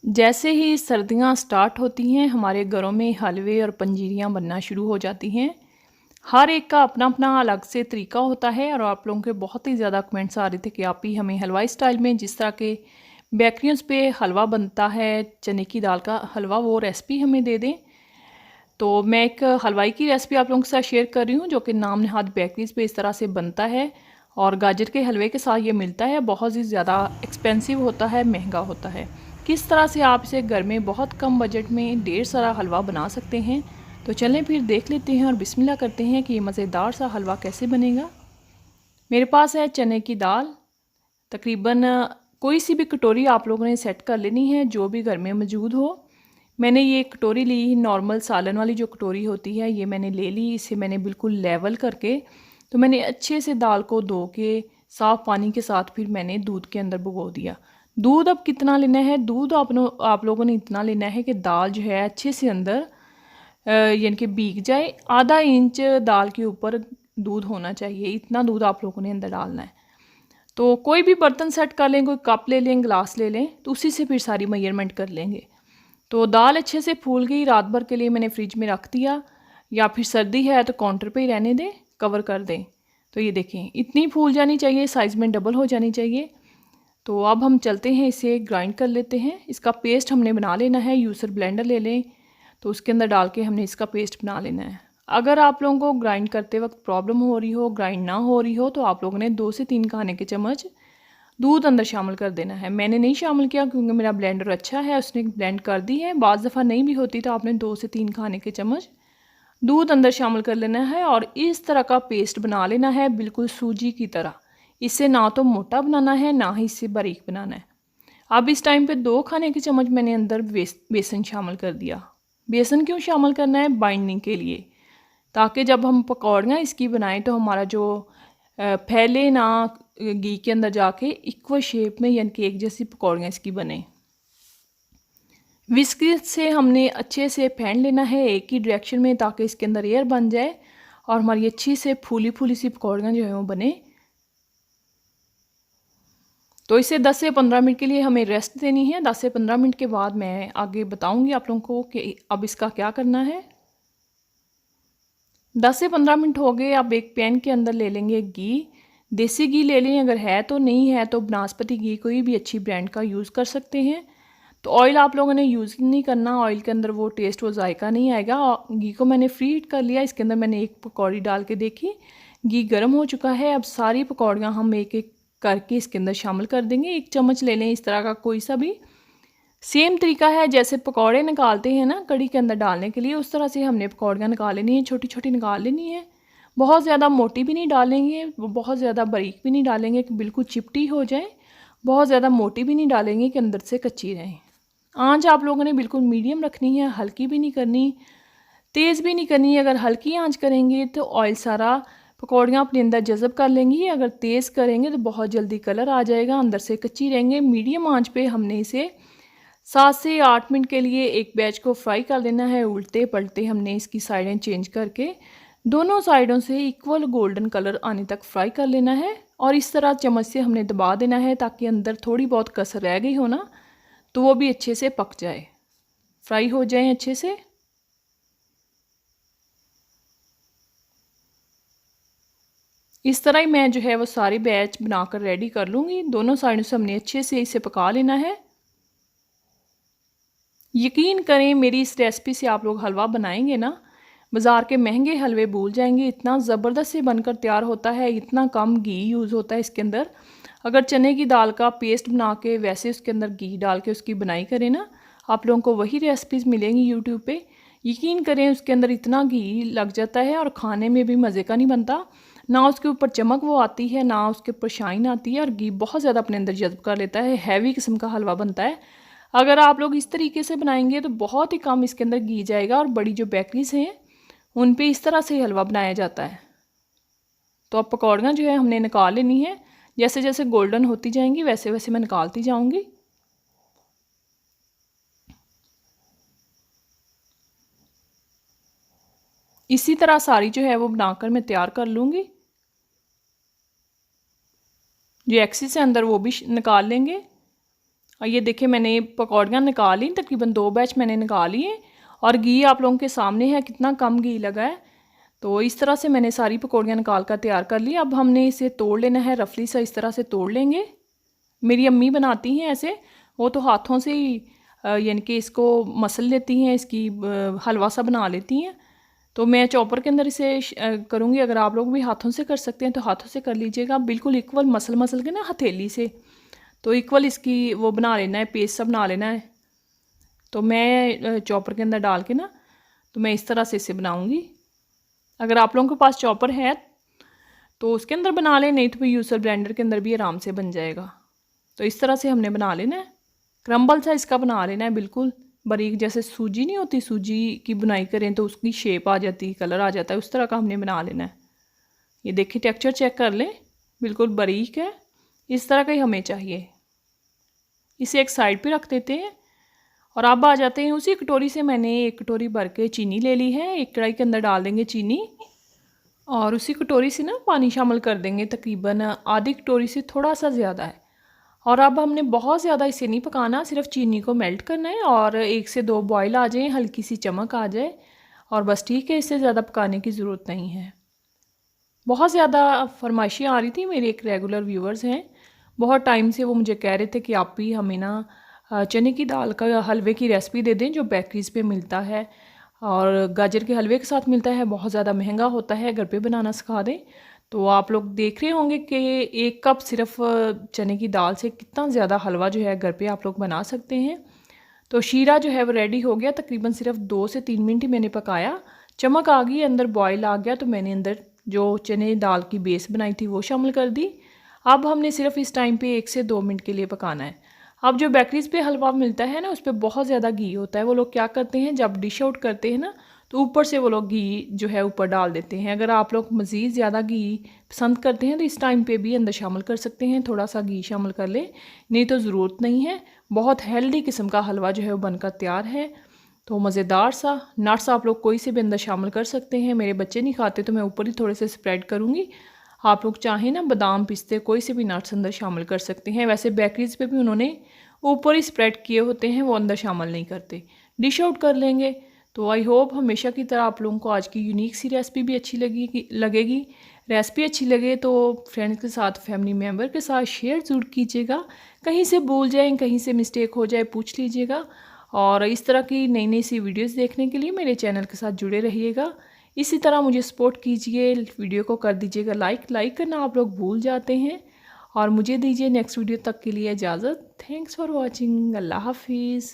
जैसे ही सर्दियां स्टार्ट होती हैं हमारे घरों में हलवे और पंजीरियां बनना शुरू हो जाती हैं। हर एक का अपना अपना अलग से तरीका होता है और आप लोगों के बहुत ही ज़्यादा कमेंट्स आ रहे थे कि आप ही हमें हलवाई स्टाइल में जिस तरह के बेकरियों पे हलवा बनता है, चने की दाल का हलवा, वो रेसिपी हमें दे दें। तो मैं एक हलवाई की रेसिपी आप लोगों के साथ शेयर कर रही हूँ जो कि नाम नहाद बेकरीज़ पे इस तरह से बनता है और गाजर के हलवे के साथ ये मिलता है। बहुत ही ज़्यादा एक्सपेंसिव होता है, महंगा होता है। किस तरह से आप इसे घर में बहुत कम बजट में ढेर सारा हलवा बना सकते हैं। तो चलें फिर देख लेते हैं और बिस्मिल्लाह करते हैं कि ये मज़ेदार सा हलवा कैसे बनेगा। मेरे पास है चने की दाल, तकरीबन कोई सी भी कटोरी आप लोगों ने सेट कर लेनी है जो भी घर में मौजूद हो। मैंने ये कटोरी ली, नॉर्मल सालन वाली जो कटोरी होती है ये मैंने ले ली। इसे मैंने बिल्कुल लेवल करके, तो मैंने अच्छे से दाल को धो के साफ़ पानी के साथ फिर मैंने दूध के अंदर भिगो दिया। दूध अब कितना लेना है, दूध आप लोगों ने इतना लेना है कि दाल जो है अच्छे से अंदर यानी कि भीग जाए। आधा इंच दाल के ऊपर दूध होना चाहिए, इतना दूध आप लोगों ने अंदर डालना है। तो कोई भी बर्तन सेट कर लें, कोई कप ले लें, गिलास ले लें, तो उसी से फिर सारी मेजरमेंट कर लेंगे। तो दाल अच्छे से फूल गई, रात भर के लिए मैंने फ्रिज में रख दिया, या फिर सर्दी है तो काउंटर पे ही रहने दें, कवर कर दें। तो ये देखें इतनी फूल जानी चाहिए, साइज़ में डबल हो जानी चाहिए। तो अब हम चलते हैं, इसे ग्राइंड कर लेते हैं। इसका पेस्ट हमने बना लेना है, यूसर ब्लेंडर ले लें, तो उसके अंदर डाल के हमने इसका पेस्ट बना लेना है। अगर आप लोगों को ग्राइंड करते वक्त प्रॉब्लम हो रही हो, ग्राइंड ना हो रही हो, तो आप लोगों ने 2 से 3 खाने के चम्मच दूध अंदर शामिल कर देना है। मैंने नहीं शामिल किया क्योंकि मेरा ब्लेंडर अच्छा है, उसने ब्लेंड कर दी है। बाज़ दफ़ा नहीं भी होती तो आपने 2 से 3 खाने के चम्मच दूध अंदर शामिल कर लेना है और इस तरह का पेस्ट बना लेना है, बिल्कुल सूजी की तरह। इससे ना तो मोटा बनाना है, ना ही इससे बारीक बनाना है। अब इस टाइम पे 2 खाने के चम्मच मैंने अंदर बेसन शामिल कर दिया। बेसन क्यों शामिल करना है? बाइंडिंग के लिए, ताकि जब हम पकौड़ियाँ इसकी बनाएं तो हमारा जो फैले ना घी के अंदर जाके इक्वल शेप में, यानी कि एक जैसी पकौड़ियाँ इसकी बने। विस्क से हमने अच्छे से फेंट लेना है एक ही डायरेक्शन में, ताकि इसके अंदर एयर बन जाए और हमारी अच्छी से फूली फूली सी पकौड़ियाँ जो है वो बने। तो इसे 10 से 15 मिनट के लिए हमें रेस्ट देनी है। 10 से 15 मिनट के बाद मैं आगे बताऊंगी आप लोगों को कि अब इसका क्या करना है। 10 से 15 मिनट हो गए। अब एक पैन के अंदर ले लेंगे घी, देसी घी ले लें अगर है तो, नहीं है तो बनास्पति घी कोई भी अच्छी ब्रांड का यूज़ कर सकते हैं। तो ऑयल आप लोगों ने यूज़ नहीं करना, ऑयल के अंदर वो टेस्ट, वो जायका नहीं आएगा। घी को मैंने फ्री हीट कर लिया, इसके अंदर मैंने एक पकौड़ी डाल के देखी, घी गर्म हो चुका है। अब सारी पकौड़ियाँ हम एक एक करके इसके अंदर शामिल कर देंगे। 1 चम्मच ले लें इस तरह का कोई सा भी। सेम तरीका है जैसे पकौड़े निकालते हैं ना कढ़ी के अंदर डालने के लिए, उस तरह से हमने पकौड़ियाँ निकाल लेनी है, छोटी छोटी निकाल लेनी है। बहुत ज़्यादा मोटी भी नहीं डालेंगे, बहुत ज़्यादा बारीक भी नहीं डालेंगे कि बिल्कुल चिपटी हो जाए, बहुत ज़्यादा मोटी भी नहीं डालेंगे कि अंदर से कच्ची रहें। आंच आप लोगों ने बिल्कुल मीडियम रखनी है, हल्की भी नहीं करनी, तेज़ भी नहीं करनी। अगर हल्की आंच करेंगे तो ऑयल सारा पकौड़ियाँ अपने अंदर जज़ब कर लेंगी, अगर तेज़ करेंगे तो बहुत जल्दी कलर आ जाएगा, अंदर से कच्ची रहेंगे। मीडियम आंच पे हमने इसे 7 से 8 मिनट के लिए एक बैच को फ्राई कर देना है। उल्टे पलटे हमने इसकी साइडें चेंज करके दोनों साइडों से इक्वल गोल्डन कलर आने तक फ्राई कर लेना है। और इस तरह चम्मच से हमने दबा देना है ताकि अंदर थोड़ी बहुत कसर रह गई हो ना, तो वो भी अच्छे से पक जाए, फ्राई हो जाए अच्छे से। इस तरह ही मैं जो है वो सारी बैच बनाकर रेडी कर लूँगी। दोनों साइडों से हमने अच्छे से इसे पका लेना है। यकीन करें मेरी इस रेसिपी से आप लोग हलवा बनाएंगे ना, बाज़ार के महंगे हलवे भूल जाएंगे। इतना ज़बरदस्त से बनकर तैयार होता है, इतना कम घी यूज़ होता है इसके अंदर। अगर चने की दाल का पेस्ट बना के वैसे उसके अंदर घी डाल के उसकी बनाई करें ना, आप लोगों को वही रेसिपीज़ मिलेंगी यूट्यूब पे। यकीन करें उसके अंदर इतना घी लग जाता है और खाने में भी मज़े का नहीं बनता, ना उसके ऊपर चमक वो आती है, ना उसके ऊपर शाइन आती है, और घी बहुत ज़्यादा अपने अंदर जज़्ब कर लेता है। हैवी किस्म का हलवा बनता है। अगर आप लोग इस तरीके से बनाएंगे तो बहुत ही कम इसके अंदर घी जाएगा। और बड़ी जो बेकरीज हैं उन पे इस तरह से ही हलवा बनाया जाता है। तो अब पकौड़ियाँ जो है हमने निकाल लेनी है, जैसे जैसे गोल्डन होती जाएंगी वैसे वैसे मैं निकालती जाऊंगी। इसी तरह सारी जो है वो बनाकर मैं तैयार कर लूँगी। जो एक्सेस है अंदर वो भी निकाल लेंगे। और ये देखिए मैंने पकौड़ियाँ निकाल ली, तकरीबन 2 बैच मैंने निकाल लिए और घी आप लोगों के सामने है कितना कम घी लगा है। तो इस तरह से मैंने सारी पकौड़ियाँ निकाल कर तैयार कर ली। अब हमने इसे तोड़ लेना है, रफली सा इस तरह से तोड़ लेंगे। मेरी अम्मी बनाती हैं ऐसे, वो तो हाथों से ही यानी कि इसको मसल लेती हैं, इसकी हलवा सा बना लेती हैं। तो मैं चॉपर के अंदर इसे करूँगी। अगर आप लोग भी हाथों से कर सकते हैं तो हाथों से कर लीजिएगा, बिल्कुल इक्वल मसल मसल के ना हथेली से, तो इक्वल इसकी वो बना लेना है, पेस्ट सा बना लेना है। तो मैं चॉपर के अंदर डाल के ना, तो मैं इस तरह से इसे बनाऊँगी। अगर आप लोगों के पास चॉपर है तो उसके अंदर बना लें, नहीं तो फिर यूसर ब्लेंडर के अंदर भी आराम से बन जाएगा। तो इस तरह से हमने बना लेना है, क्रम्बल सा इसका बना लेना है, बिल्कुल बारीक, जैसे सूजी नहीं होती, सूजी की बुनाई करें तो उसकी शेप आ जाती है, कलर आ जाता है, उस तरह का हमने बना लेना है। ये देखिए टेक्सचर चेक कर लें, बिल्कुल बारीक है, इस तरह का ही हमें चाहिए। इसे एक साइड पे रख देते हैं और अब आ जाते हैं उसी कटोरी से मैंने 1 कटोरी भर के चीनी ले ली है। एक कढ़ाई के अंदर डाल देंगे चीनी और उसी कटोरी से ना पानी शामिल कर देंगे, तकरीबन आधी कटोरी से थोड़ा सा ज़्यादा है। और अब हमने बहुत ज़्यादा इसे नहीं पकाना, सिर्फ चीनी को मेल्ट करना है और 1 से 2 बॉयल आ जाए, हल्की सी चमक आ जाए और बस ठीक है, इससे ज़्यादा पकाने की ज़रूरत नहीं है। बहुत ज़्यादा फरमाइशें आ रही थी, मेरे एक रेगुलर व्यूवर्स हैं, बहुत टाइम से वो मुझे कह रहे थे कि आप भी हमें ना चने की दाल का हलवे की रेसिपी दे दें जो बेकरीज़ पे मिलता है और गाजर के हलवे के साथ मिलता है, बहुत ज़्यादा महंगा होता है, घर पे बनाना सिखा दें। तो आप लोग देख रहे होंगे कि 1 कप सिर्फ चने की दाल से कितना ज़्यादा हलवा जो है घर पे आप लोग बना सकते हैं। तो शीरा जो है वो रेडी हो गया, तकरीबन सिर्फ 2 से 3 मिनट ही मैंने पकाया, चमक आ गई, अंदर बॉयल आ गया, तो मैंने अंदर जो चने दाल की बेस बनाई थी वो शामिल कर दी। अब हमने सिर्फ इस टाइम पे 1 से 2 मिनट के लिए पकाना है। अब जो बेकरीज़ पे हलवा मिलता है ना, उस पर बहुत ज़्यादा घी होता है, वो लोग क्या करते हैं जब डिश आउट करते हैं ना, तो ऊपर से वो लोग घी जो है ऊपर डाल देते हैं। अगर आप लोग मज़ीद ज़्यादा घी पसंद करते हैं तो इस टाइम पे भी अंदर शामिल कर सकते हैं, थोड़ा सा घी शामिल कर लें, नहीं तो ज़रूरत नहीं है। बहुत हेल्दी किस्म का हलवा जो है वो बनकर तैयार है, तो मज़ेदार सा। नट्स आप लोग कोई से भी अंदर शामिल कर सकते हैं, मेरे बच्चे नहीं खाते तो मैं ऊपर ही थोड़े से स्प्रेड करूँगी। आप लोग चाहें ना बादाम पिस्ते कोई से भी नट्स अंदर शामिल कर सकते हैं। वैसे बेकरीज़ पे भी उन्होंने ऊपर ही स्प्रेड किए होते हैं, वो अंदर शामिल नहीं करते। डिश आउट कर लेंगे। तो आई होप हमेशा की तरह आप लोगों को आज की यूनिक सी रेसिपी भी अच्छी लगेगी। रेसिपी अच्छी लगे तो फ्रेंड्स के साथ, फैमिली मेम्बर के साथ शेयर ज़रूर कीजिएगा। कहीं से भूल जाए, कहीं से मिस्टेक हो जाए, पूछ लीजिएगा। और इस तरह की नई नई सी वीडियोस देखने के लिए मेरे चैनल के साथ जुड़े रहिएगा। इसी तरह मुझे सपोर्ट कीजिए, वीडियो को कर दीजिएगा लाइक करना आप लोग भूल जाते हैं। और मुझे दीजिए नेक्स्ट वीडियो तक के लिए इजाज़त। Thanks for watching. अल्लाह हाफिज़।